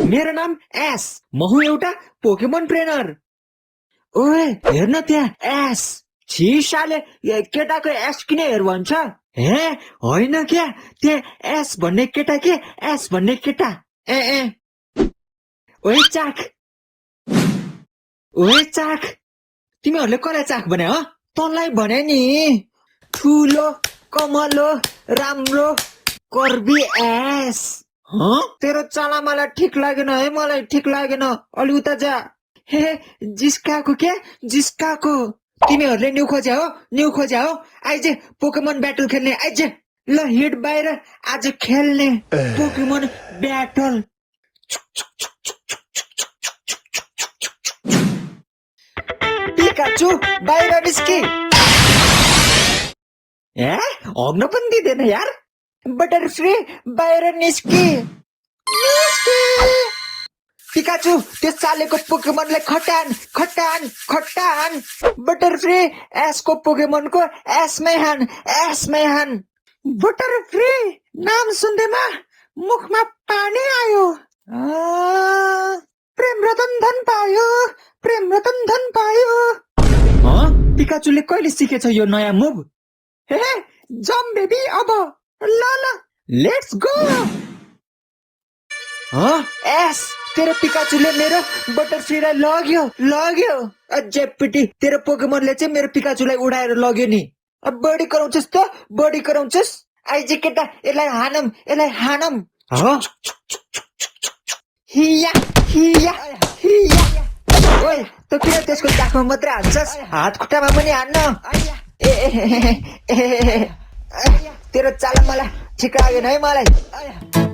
मेरो नाम एस, म हुँ एउटा पोकेमोन ट्रेनर। ओए हेर्न त्यहाँ एस। छिसाले केटाको एस किन हेर भन्छ? हे होइन क्या, त्यहाँ एस भन्ने केटा के एस भन्ने केटा। ए ओए चाख, ओए चाख, तिमीहरूले कसलाई चाख भने हो? तँलाई भने नि, ठुलो कमलो राम्रो कर्बी एस। तेरो चाला मलाई ठिक लागेन है, मलाई ठिक लागेन। अलि उता जा। हे जिस्काको क्या, जिस्काको। तिमीहरूले न्यू खोज्या हो, न्यू खोज्या हो। आइज पोकेमोन ब्याटल खेल्ने, आइज। ल हिट बाहिर, आज खेल्ने पोकेमोन ब्याटल। पिकाचु बाहिर निस्की। ए हग्न पनि दिँदैन यार। बटरफ्री बाहिर निस्की, निस्की। पिकाचु त्यो चालेको पोकेमोनलाई खटान खटान खटान। बटरफ्री एसको पोकेमोनको एसमै हान, एसमै हान। बटरफ्री नाम सुन्दैमा मुखमा पानी आयो। प्रेम रतन धन पायो, प्रेम रतन धन पायो। पिकाचुले कहिले सिकेछ यो नयाँ मुभ? हे जम बेबी अब। ल लेट्स गो। एस तेरो पिकाचुले मेरो बटरफ्रीलाई लग्यो लग्यो। अझै पिटी तेरो पोकेमोनले चाहिँ मेरो पिकाचुलाई उडाएर लग्यो नि। अब बढी कराउँछस् त, बढी कराउँछस्। आइज केटा, यसलाई हानम, यसलाई हानम। हिया हिया हिया। ओए त किन त्यसको दाखमा मात्रै हान्छस्? हात खुट्टामा पनि हान्न। तेरो चाल मलाई ठिक लागेन है मलाई।